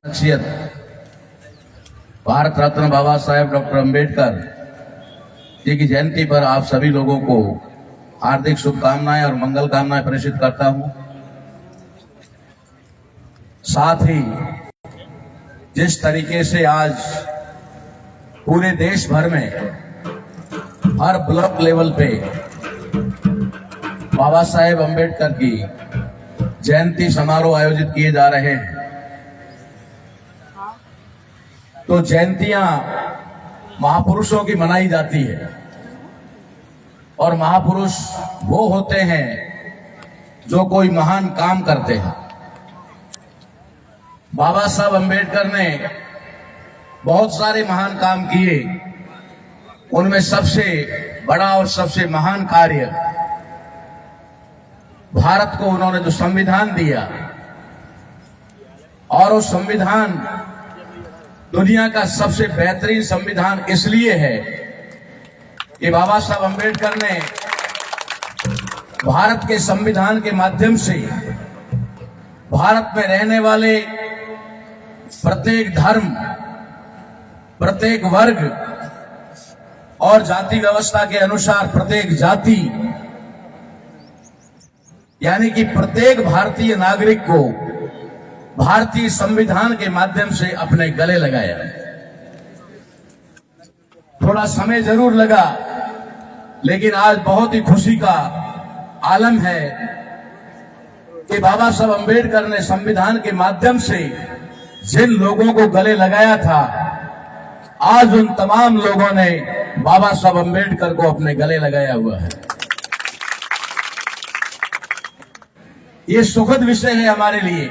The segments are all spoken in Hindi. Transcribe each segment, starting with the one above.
शख्सियत भारत रत्न बाबा साहेब डॉक्टर अंबेडकर जी की जयंती पर आप सभी लोगों को हार्दिक शुभकामनाएं और मंगल कामनाएं प्रेषित करता हूं। साथ ही जिस तरीके से आज पूरे देश भर में हर ब्लॉक लेवल पे बाबा साहेब अंबेडकर की जयंती समारोह आयोजित किए जा रहे हैं, तो जयंतियां महापुरुषों की मनाई जाती है और महापुरुष वो होते हैं जो कोई महान काम करते हैं। बाबा साहब अंबेडकर ने बहुत सारे महान काम किए, उनमें सबसे बड़ा और सबसे महान कार्य भारत को उन्होंने जो संविधान दिया, और वो संविधान दुनिया का सबसे बेहतरीन संविधान इसलिए है कि बाबा साहब अंबेडकर ने भारत के संविधान के माध्यम से भारत में रहने वाले प्रत्येक धर्म, प्रत्येक वर्ग और जाति व्यवस्था के अनुसार प्रत्येक जाति यानी कि प्रत्येक भारतीय नागरिक को भारतीय संविधान के माध्यम से अपने गले लगाया। थोड़ा समय जरूर लगा, लेकिन आज बहुत ही खुशी का आलम है कि बाबा साहब अंबेडकर ने संविधान के माध्यम से जिन लोगों को गले लगाया था, आज उन तमाम लोगों ने बाबा साहब अंबेडकर को अपने गले लगाया हुआ है। ये सुखद विषय है हमारे लिए।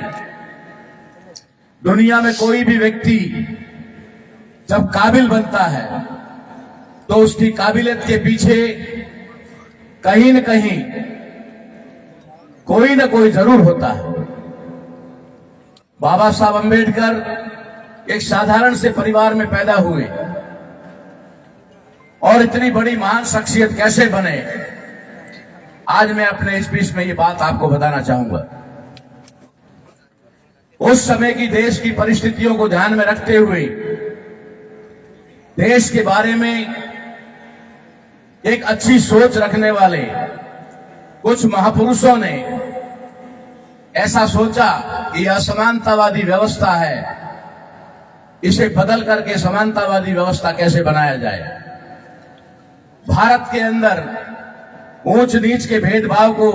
दुनिया में कोई भी व्यक्ति जब काबिल बनता है तो उसकी काबिलियत के पीछे कहीं न कहीं कोई न कोई जरूर होता है। बाबा साहब अंबेडकर एक साधारण से परिवार में पैदा हुए और इतनी बड़ी महान शख्सियत कैसे बने, आज मैं अपने स्पीच में ये बात आपको बताना चाहूंगा। उस समय की देश की परिस्थितियों को ध्यान में रखते हुए देश के बारे में एक अच्छी सोच रखने वाले कुछ महापुरुषों ने ऐसा सोचा कि यह असमानतावादी व्यवस्था है, इसे बदल करके समानतावादी व्यवस्था कैसे बनाया जाए। भारत के अंदर ऊंच नीच के भेदभाव को,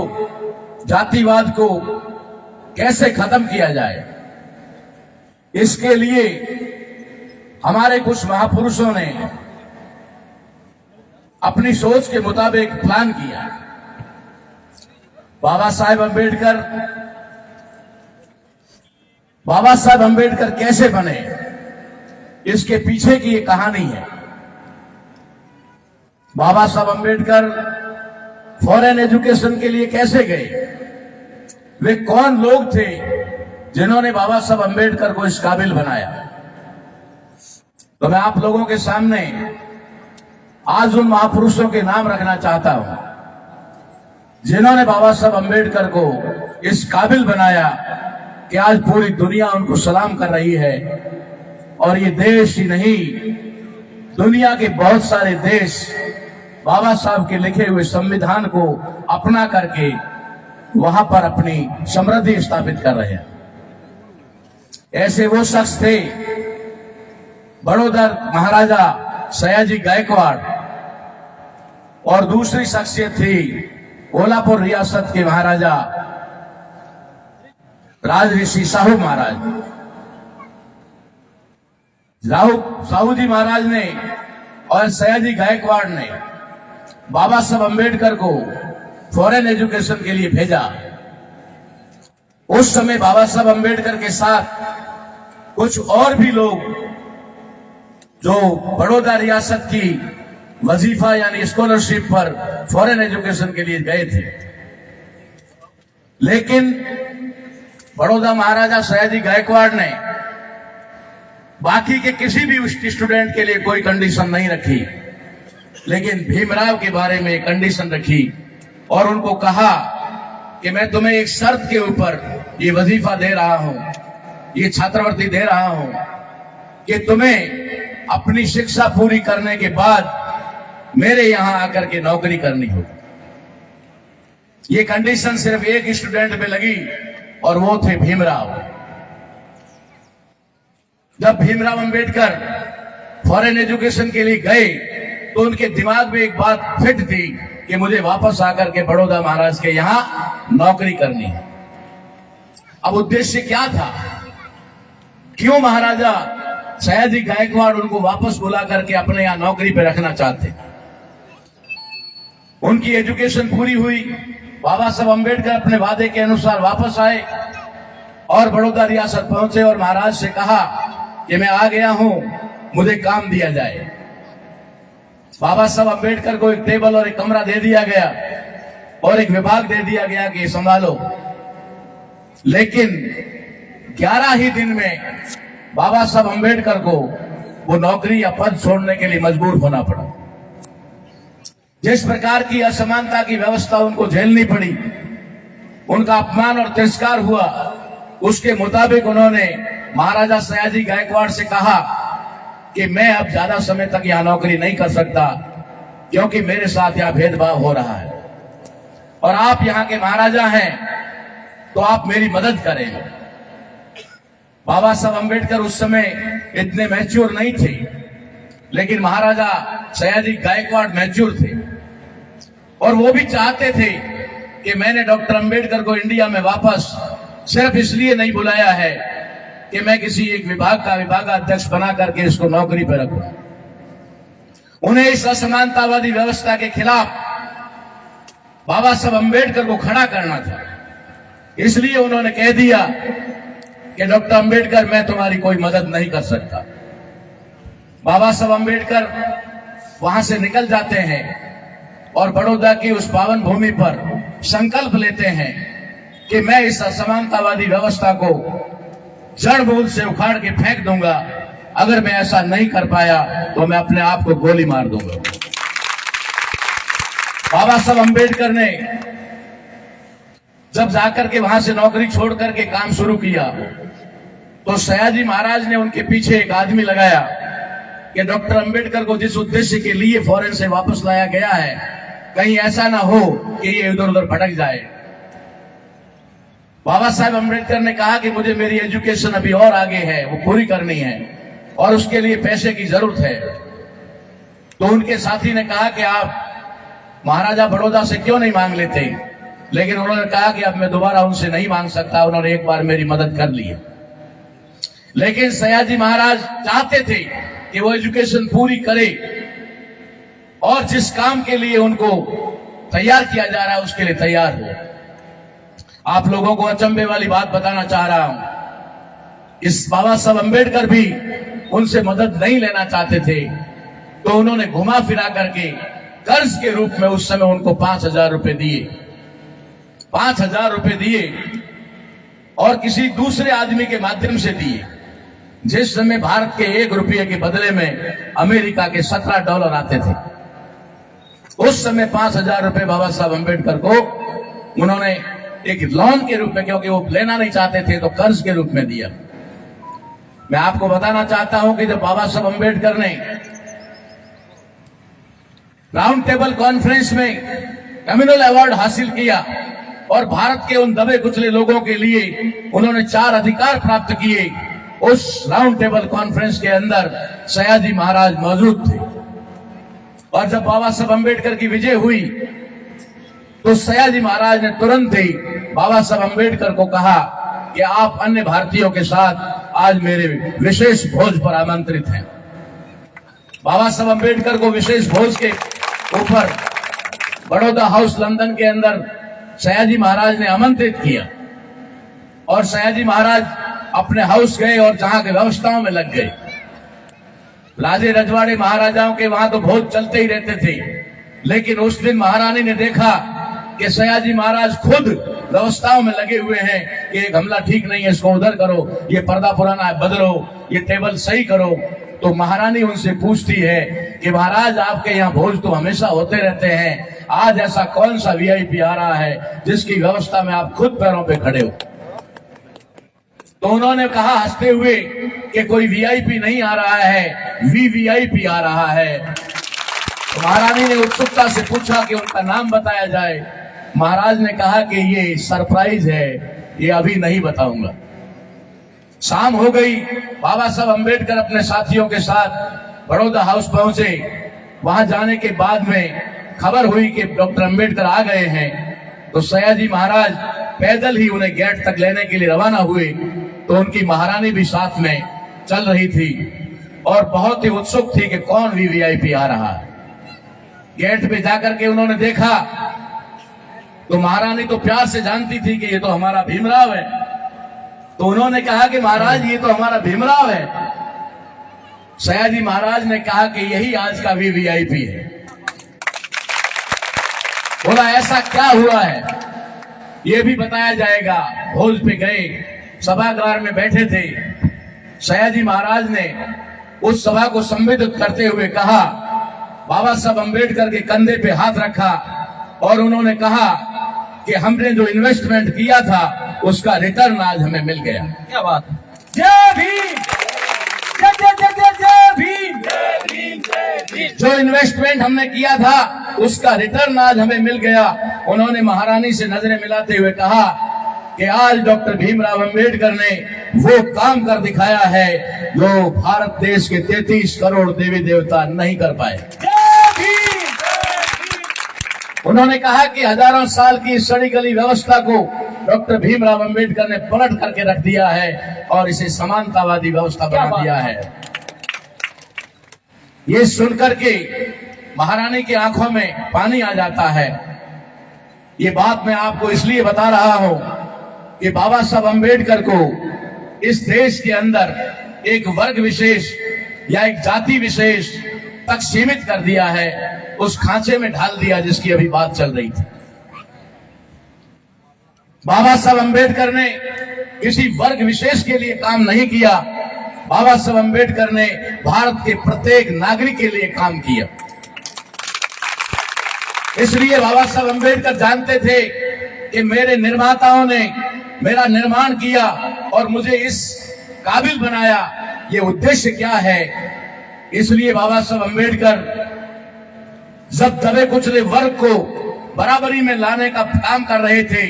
जातिवाद को कैसे खत्म किया जाए, इसके लिए हमारे कुछ महापुरुषों ने अपनी सोच के मुताबिक प्लान किया। बाबा साहब अंबेडकर कैसे बने, इसके पीछे की ये कहानी है। बाबा साहब अंबेडकर फॉरेन एजुकेशन के लिए कैसे गए, वे कौन लोग थे जिन्होंने बाबा साहब अंबेडकर को इस काबिल बनाया। तो मैं आप लोगों के सामने आज उन महापुरुषों के नाम रखना चाहता हूं जिन्होंने बाबा साहब अंबेडकर को इस काबिल बनाया कि आज पूरी दुनिया उनको सलाम कर रही है। और ये देश ही नहीं, दुनिया के बहुत सारे देश बाबा साहब के लिखे हुए संविधान को अपना करके वहां पर अपनी समृद्धि स्थापित कर रहे हैं। ऐसे वो शख्स थे बड़ौदा महाराजा सयाजी गायकवाड़, और दूसरी शख्सियत थी कोल्हापुर रियासत के महाराजा राजऋषि साहू महाराज। साहू जी महाराज ने और सयाजी गायकवाड़ ने बाबा साहब अंबेडकर को फॉरेन एजुकेशन के लिए भेजा। उस समय बाबा साहब अंबेडकर के साथ कुछ और भी लोग जो बड़ौदा रियासत की वजीफा यानी स्कॉलरशिप पर फॉरेन एजुकेशन के लिए गए थे, लेकिन बड़ौदा महाराजा सयाजी गायकवाड़ ने बाकी के किसी भी स्टूडेंट के लिए कोई कंडीशन नहीं रखी, लेकिन भीमराव के बारे में कंडीशन रखी और उनको कहा कि मैं तुम्हें एक शर्त के ऊपर ये वजीफा दे रहा हूं ये छात्रवृत्ति दे रहा हूं कि तुम्हें अपनी शिक्षा पूरी करने के बाद मेरे यहां आकर के नौकरी करनी होगी। ये कंडीशन सिर्फ एक स्टूडेंट पे लगी और वो थे भीमराव। जब भीमराव अंबेडकर फॉरेन एजुकेशन के लिए गए तो उनके दिमाग में एक बात फिट थी कि मुझे वापस आकर के बड़ौदा महाराज के यहां नौकरी करनी है। अब उद्देश्य क्या था? क्यों महाराजा सयाजी गायकवाड़ उनको वापस बुला करके अपने यहां नौकरी पे रखना चाहते? उनकी एजुकेशन पूरी हुई, बाबा साहब अंबेडकर अपने वादे के अनुसार वापस आए और बड़ौदा रियासत पहुंचे और महाराज से कहा कि मैं आ गया हूं, मुझे काम दिया जाए। बाबा साहब अंबेडकर को एक टेबल और एक कमरा दे दिया गया और एक विभाग दे दिया गया कि संभालो। लेकिन 11 ही दिन में बाबा साहब अंबेडकर को वो नौकरी या पद छोड़ने के लिए मजबूर होना पड़ा। जिस प्रकार की असमानता की व्यवस्था उनको झेलनी पड़ी, उनका अपमान और तिरस्कार हुआ, उसके मुताबिक उन्होंने महाराजा सयाजी गायकवाड़ से कहा कि मैं अब ज्यादा समय तक यहां नौकरी नहीं कर सकता क्योंकि मेरे साथ यहां भेदभाव हो रहा है और आप यहां के महाराजा हैं तो आप मेरी मदद करें। बाबा साहब अंबेडकर उस समय इतने मैच्योर नहीं थे, लेकिन महाराजा सयाजी गायकवाड़ मैच्योर थे और वो भी चाहते थे कि मैंने डॉक्टर अंबेडकर को इंडिया में वापस सिर्फ इसलिए नहीं बुलाया है कि मैं किसी एक विभाग का विभागाध्यक्ष बना करके इसको नौकरी पर रखूं। उन्हें इस असमानतावादी व्यवस्था के खिलाफ बाबा साहब अंबेडकर को खड़ा करना था। इसलिए उन्होंने कह दिया कि डॉक्टर अंबेडकर, मैं तुम्हारी कोई मदद नहीं कर सकता। बाबा साहब अंबेडकर वहां से निकल जाते हैं और बड़ौदा की उस पावन भूमि पर संकल्प लेते हैं कि मैं इस असमानतावादी व्यवस्था को जड़ मूल से उखाड़ के फेंक दूंगा। अगर मैं ऐसा नहीं कर पाया तो मैं अपने आप को गोली मार दूंगा। बाबा साहब अंबेडकर ने जब जाकर के वहां से नौकरी छोड़ करके काम शुरू किया तो सयाजी महाराज ने उनके पीछे एक आदमी लगाया कि डॉक्टर अंबेडकर को जिस उद्देश्य के लिए फॉरेन से वापस लाया गया है, कहीं ऐसा ना हो कि ये इधर उधर भटक जाए। बाबा साहब अंबेडकर ने कहा कि मुझे मेरी एजुकेशन अभी और आगे है, वो पूरी करनी है और उसके लिए पैसे की जरूरत है। तो उनके साथी ने कहा कि आप महाराजा बड़ौदा से क्यों नहीं मांग लेते, लेकिन उन्होंने कहा कि अब मैं दोबारा उनसे नहीं मांग सकता, उन्होंने एक बार मेरी मदद कर ली है। लेकिन सयाजी महाराज चाहते थे कि वो एजुकेशन पूरी करे और जिस काम के लिए उनको तैयार किया जा रहा है उसके लिए तैयार हो। आप लोगों को अचंभे वाली बात बताना चाह रहा हूं, इस बाबा साहब अंबेडकर भी उनसे मदद नहीं लेना चाहते थे, तो उन्होंने घुमा फिरा करके कर्ज के रूप में उस समय उनको 5,000 रुपए दिए। 5,000 रुपए दिए और किसी दूसरे आदमी के माध्यम से दिए। जिस समय भारत के 1 रुपये के बदले में अमेरिका के $17 आते थे, उस समय 5,000 रुपए बाबा साहब अंबेडकर को उन्होंने एक लोन के रूप में, क्योंकि वो लेना नहीं चाहते थे, तो कर्ज के रूप में दिया। मैं आपको बताना चाहता हूं कि जब बाबा साहब अंबेडकर ने राउंड टेबल कॉन्फ्रेंस में कम्युनल अवार्ड हासिल किया और भारत के उन दबे कुचले लोगों के लिए उन्होंने 4 अधिकार प्राप्त किए, उस राउंड टेबल कॉन्फ्रेंस के अंदर सयाजी महाराज मौजूद थे। और जब बाबा साहब अंबेडकर की विजय हुई तो सयाजी महाराज ने तुरंत ही बाबा साहब अंबेडकर को कहा कि आप अन्य भारतीयों के साथ आज मेरे विशेष भोज पर आमंत्रित हैं। बाबा साहब अंबेडकर को विशेष भोज के ऊपर बड़ौदा हाउस लंदन के अंदर सयाजी महाराज ने आमंत्रित किया और सयाजी महाराज अपने हाउस गए और जहां के व्यवस्थाओं में लग गए। राजे रजवाड़े महाराजाओं के वहां तो भोज चलते ही रहते थे, लेकिन उस दिन महारानी ने देखा कि सयाजी महाराज खुद व्यवस्थाओं में लगे हुए हैं कि एक गमला ठीक नहीं है, इसको उधर करो, ये पर्दा पुराना है बदलो, ये टेबल सही करो। तो महारानी उनसे पूछती है कि महाराज आपके यहाँ भोज तो हमेशा होते रहते हैं, आज ऐसा कौन सा वीआईपी आ रहा है जिसकी व्यवस्था में आप खुद पैरों पे खड़े हो। तो उन्होंने कहा हंसते हुए कि कोई वीआईपी नहीं आ रहा है, वीवीआईपी आ रहा है। तो महारानी ने उत्सुकता से पूछा कि उनका नाम बताया जाए। महाराज ने कहा कि ये सरप्राइज है, ये अभी नहीं बताऊंगा। शाम हो गई। बाबा साहब अंबेडकर अपने साथियों के साथ बड़ौदा हाउस पहुंचे। वहां जाने के बाद में खबर हुई कि डॉक्टर अंबेडकर आ गए हैं। तो सयाजी महाराज पैदल ही उन्हें गेट तक लेने के लिए रवाना हुए। तो उनकी महारानी भी साथ में चल रही थी और बहुत ही उत्सुक थी कि कौन वीवीआईपी आ रहा है। गेट पे जाकर के उन्होंने देखा तो महारानी तो प्यार से जानती थी कि ये तो हमारा भीमराव है। तो उन्होंने कहा कि महाराज ये तो हमारा भीमराव है। सयाजी महाराज ने कहा कि यही आज का वीवीआईपी है। बोला ऐसा क्या हुआ है ये भी बताया जाएगा। भोज पे गए, सभागार में बैठे थे। सयाजी महाराज ने उस सभा को संबोधित करते हुए कहा, बाबा साहब अंबेडकर के कंधे पे हाथ रखा और उन्होंने कहा कि हमने जो इन्वेस्टमेंट किया था उसका रिटर्न आज हमें मिल गया। क्या बात है। जय भीम, जय जय जय जय जय भीम, जय भीम जय भीम। जो इन्वेस्टमेंट हमने किया था उसका रिटर्न आज हमें मिल गया। उन्होंने महारानी से नजरें मिलाते हुए कहा कि आज डॉक्टर भीमराव अंबेडकर ने वो काम कर दिखाया है जो भारत देश के 33 करोड़ देवी देवता नहीं कर पाए। उन्होंने कहा कि हजारों साल की सड़ी गली व्यवस्था को डॉक्टर भीमराव अंबेडकर ने पलट करके रख दिया है और इसे समानतावादी व्यवस्था बना दिया है। ये सुनकर के महारानी की आंखों में पानी आ जाता है। ये बात मैं आपको इसलिए बता रहा हूं कि बाबा साहब अंबेडकर को इस देश के अंदर एक वर्ग विशेष या एक जाति विशेष तक सीमित कर दिया है, उस खांचे में ढाल दिया जिसकी अभी बात चल रही थी। बाबा साहब अंबेडकर ने किसी वर्ग विशेष के लिए काम नहीं किया। बाबा साहब अंबेडकर ने भारत के प्रत्येक नागरिक के लिए काम किया। इसलिए बाबा साहब अंबेडकर जानते थे कि मेरे निर्माताओं ने मेरा निर्माण किया और मुझे इस काबिल बनाया, ये उद्देश्य क्या है। इसलिए बाबा साहब अंबेडकर जब दबे कुचले वर्ग को बराबरी में लाने का काम कर रहे थे,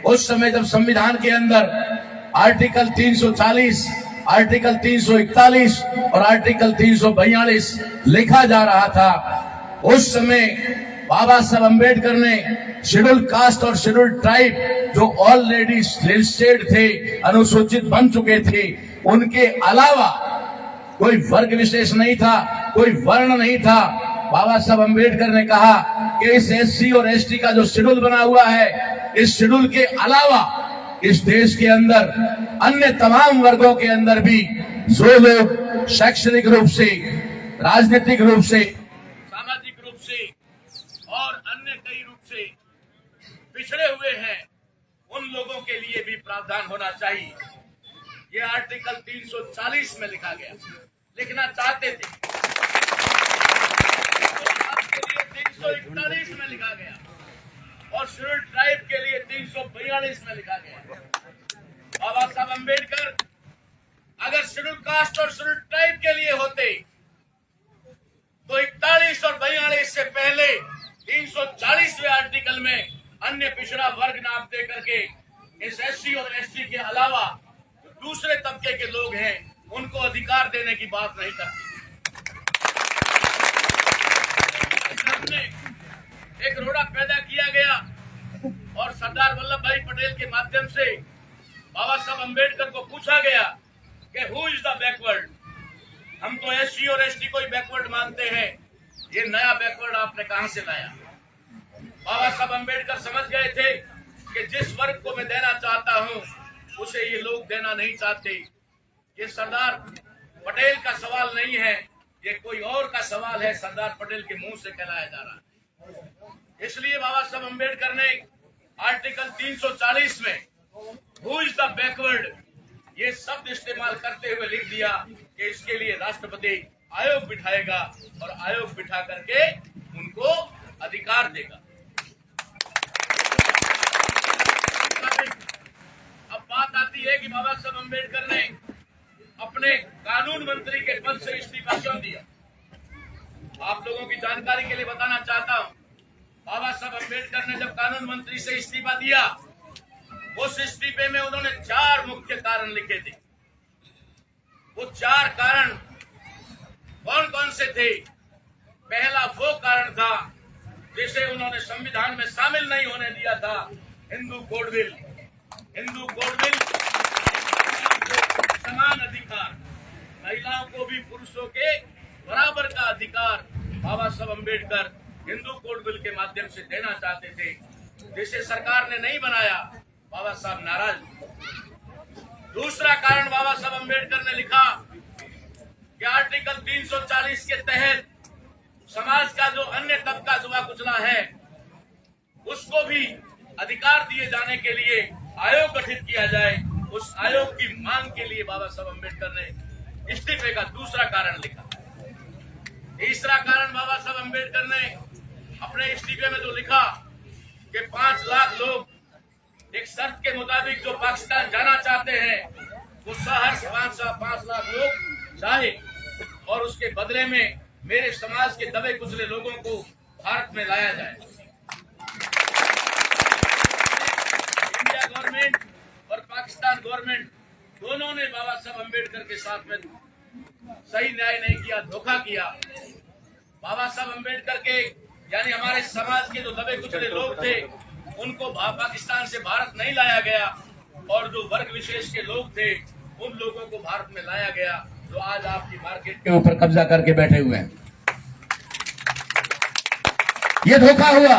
उस समय जब संविधान के अंदर आर्टिकल 340, आर्टिकल 341 और आर्टिकल 342 लिखा जा रहा था, उस समय बाबा साहब अंबेडकर ने शेड्यूल कास्ट और शेड्यूल ट्राइब जो ऑलरेडी लिस्टेड थे, अनुसूचित बन चुके थे, उनके अलावा कोई वर्ग विशेष नहीं था, कोई वर्ण नहीं था। बाबा साहब अंबेडकर ने कहा कि इस एससी और एसटी का जो शेड्यूल बना हुआ है, इस शेड्यूल के अलावा इस देश के अंदर अन्य तमाम वर्गों के अंदर भी जो लोग शैक्षणिक रूप से, राजनीतिक रूप से, सामाजिक रूप से और अन्य कई रूप से पिछड़े हुए हैं, उन लोगों के लिए भी प्रावधान होना चाहिए। ये आर्टिकल 340 में लिखा गया, लिखना चाहते थे, 341 में लिखा गया और शेड्यूल ट्राइब के लिए 342 में लिखा गया। बाबा साहब अंबेडकर अगर शेड्यूल कास्ट और शेड्यूल ट्राइब के लिए होते तो 41 और 42 से पहले 340वें आर्टिकल में अन्य पिछड़ा वर्ग नाम दे करके इस एससी और एसटी के अलावा दूसरे तबके के लोग हैं उनको अधिकार देने की बात नहीं करती। एक रोड़ा पैदा किया गया और सरदार वल्लभ भाई पटेल के माध्यम से बाबा साहब अंबेडकर को पूछा गया कि हु इज द बैकवर्ड। हम तो एससी और एसटी को ही बैकवर्ड मानते हैं, ये नया बैकवर्ड आपने कहां से लाया। बाबा साहब अंबेडकर समझ गए थे कि जिस वर्ग को मैं देना चाहता हूं उसे ये लोग देना नहीं चाहते। ये सरदार पटेल का सवाल नहीं है, ये कोई और का सवाल है, सरदार पटेल के मुंह से कहलाया जा रहा है। इसलिए बाबा साहब अंबेडकर ने आर्टिकल 340 में हु इज द बैकवर्ड ये शब्द इस्तेमाल करते हुए लिख दिया कि इसके लिए राष्ट्रपति आयोग बिठाएगा और आयोग बिठा करके उनको अधिकार देगा। अब बात आती आती है कि बाबा साहब अम्बेडकर ने अपने कानून मंत्री के पद से इस्तीफा क्यों दिया। आप लोगों की जानकारी के लिए बताना चाहता हूं, बाबा साहब अम्बेडकर ने जब कानून मंत्री से इस्तीफा दिया, उस इस्तीफे में उन्होंने 4 मुख्य कारण लिखे थे। वो 4 कारण कौन कौन से थे? पहला वो कारण था जिसे उन्होंने संविधान में शामिल नहीं होने दिया था, Hindu code bill. Hindu code bill समान अधिकार, महिलाओं को भी पुरुषों के बराबर का अधिकार बाबा साहब अम्बेडकर हिंदू कोड बिल के माध्यम से देना चाहते थे, जिसे सरकार ने नहीं बनाया। बाबा साहब नाराज। दूसरा कारण बाबा साहब अम्बेडकर ने लिखा कि आर्टिकल 340 के तहत समाज का जो अन्य तबका दुआ कुचला है, उसको भी अधिकार दिए जाने के लिए आयोग गठित किया जाए। उस आयोग की मांग के लिए बाबा साहब अम्बेडकर ने इस्तीफे का दूसरा कारण लिखा। तीसरा कारण बाबा साहब अम्बेडकर ने अपने इस्तीफे में जो लिखा कि 5 लाख लोग एक शर्त के मुताबिक जो पाकिस्तान जाना चाहते हैं, वो सहर्ष 5 लाख लोग जाए और उसके बदले में मेरे समाज के दबे कुचले लोगों को भारत में लाया जाए। इंडिया गवर्नमेंट और पाकिस्तान गवर्नमेंट दोनों ने बाबा साहब अम्बेडकर के साथ में सही न्याय नहीं किया, धोखा किया। बाबा साहब अम्बेडकर के यानी हमारे समाज के जो दबे कुचले लोग थे, उनको पाकिस्तान से भारत नहीं लाया गया, और जो वर्ग विशेष के लोग थे, उन लोगों को भारत में लाया गया, जो आज आपकी मार्केट के ऊपर कब्जा करके बैठे हुए हैं। ये धोखा हुआ।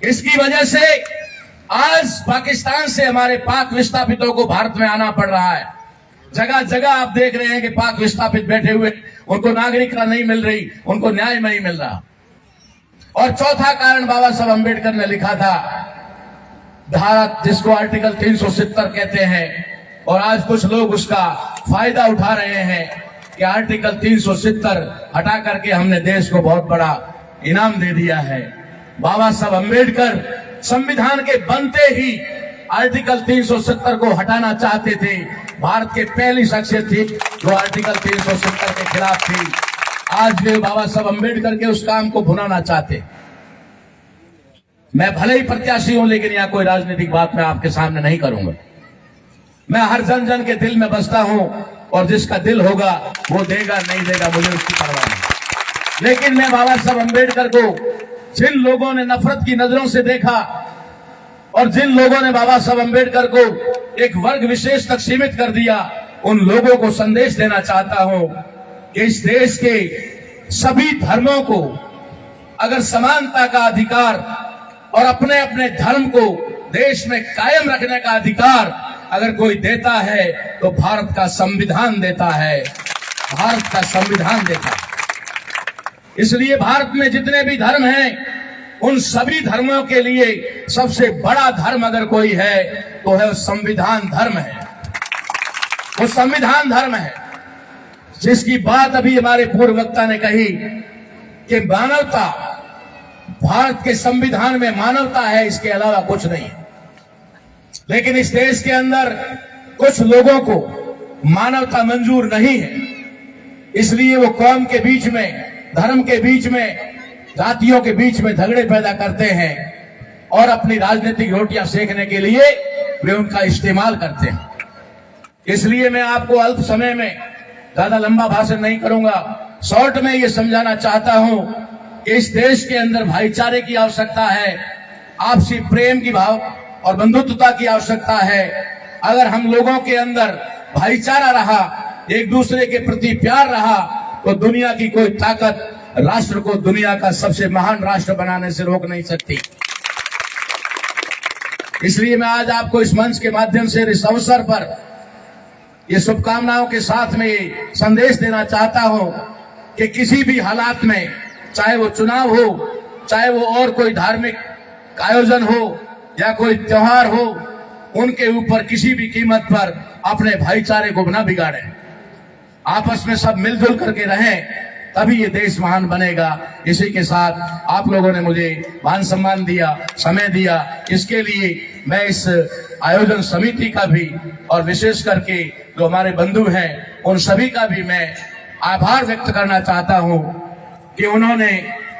इसकी वजह से आज पाकिस्तान से हमारे पाक विस्थापितों को भारत में आना पड़ रहा है। जगह जगह आप देख रहे हैं कि पाक विस्थापित बैठे हुए, उनको नागरिकता नहीं मिल रही, उनको न्याय नहीं मिल रहा। और चौथा कारण बाबा साहब अम्बेडकर ने लिखा था, धारा जिसको आर्टिकल 370 कहते हैं, और आज कुछ लोग उसका फायदा उठा रहे हैं कि आर्टिकल 370 हटा करके हमने देश को बहुत बड़ा इनाम दे दिया है। बाबा साहब अम्बेडकर संविधान के बनते ही आर्टिकल 370 को हटाना चाहते थे। भारत के पहली शख्सियत थी जो आर्टिकल 370 के खिलाफ थी। आज वे बाबा साहब अम्बेडकर के उस काम को भुनाना चाहते। मैं भले ही प्रत्याशी हूं, लेकिन यहां कोई राजनीतिक बात मैं आपके सामने नहीं करूंगा। मैं हर जन जन के दिल में बसता हूं, और जिसका दिल होगा वो देगा, नहीं देगा मुझे उसकी परवाह नहीं। लेकिन मैं बाबा साहब अम्बेडकर को जिन लोगों ने नफरत की नजरों से देखा, और जिन लोगों ने बाबा साहब अम्बेडकर को एक वर्ग विशेष तक सीमित कर दिया, उन लोगों को संदेश देना चाहता हूं कि इस देश के सभी धर्मों को अगर समानता का अधिकार और अपने अपने धर्म को देश में कायम रखने का अधिकार अगर कोई देता है, तो भारत का संविधान देता है। भारत का संविधान देता है। इसलिए भारत में जितने भी धर्म हैं, उन सभी धर्मों के लिए सबसे बड़ा धर्म अगर कोई है, तो है संविधान धर्म है। वो संविधान धर्म है जिसकी बात अभी हमारे पूर्व वक्ता ने कही कि मानवता, भारत के संविधान में मानवता है, इसके अलावा कुछ नहीं। लेकिन इस देश के अंदर कुछ लोगों को मानवता मंजूर नहीं है, इसलिए वो कौम के बीच में, धर्म के बीच में, जातियों के बीच में झगड़े पैदा करते हैं, और अपनी राजनीतिक रोटियां सेकने के लिए वे उनका इस्तेमाल करते हैं। इसलिए मैं आपको अल्प समय में ज्यादा लंबा भाषण नहीं करूंगा, शॉर्ट में ये समझाना चाहता हूं कि इस देश के अंदर भाईचारे की आवश्यकता है, आपसी प्रेम की भाव और बंधुत्वता की आवश्यकता है। अगर हम लोगों के अंदर भाईचारा रहा, एक दूसरे के प्रति प्यार रहा, तो दुनिया की कोई ताकत राष्ट्र को दुनिया का सबसे महान राष्ट्र बनाने से रोक नहीं सकती। इसलिए मैं आज आपको इस मंच के माध्यम से इस अवसर पर ये शुभकामनाओं के साथ में ये संदेश देना चाहता हूं कि किसी भी हालात में, चाहे वो चुनाव हो, चाहे वो और कोई धार्मिक आयोजन हो या कोई त्योहार हो, उनके ऊपर किसी भी कीमत पर अपने भाईचारे को न बिगाड़ें। आपस में सब मिलजुल करके रहें, तभी ये देश महान बनेगा। इसी के साथ आप लोगों ने मुझे मान सम्मान दिया, समय दिया, इसके लिए मैं इस आयोजन समिति का भी और विशेष करके जो हमारे बंधु हैं उन सभी का भी मैं आभार व्यक्त करना चाहता हूं कि उन्होंने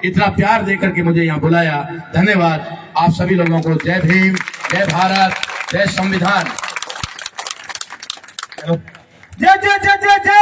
इतना प्यार देकर के मुझे यहाँ बुलाया। धन्यवाद आप सभी लोगों को। जय भीम, जय भारत, जय संविधान। जय जय जय जय जय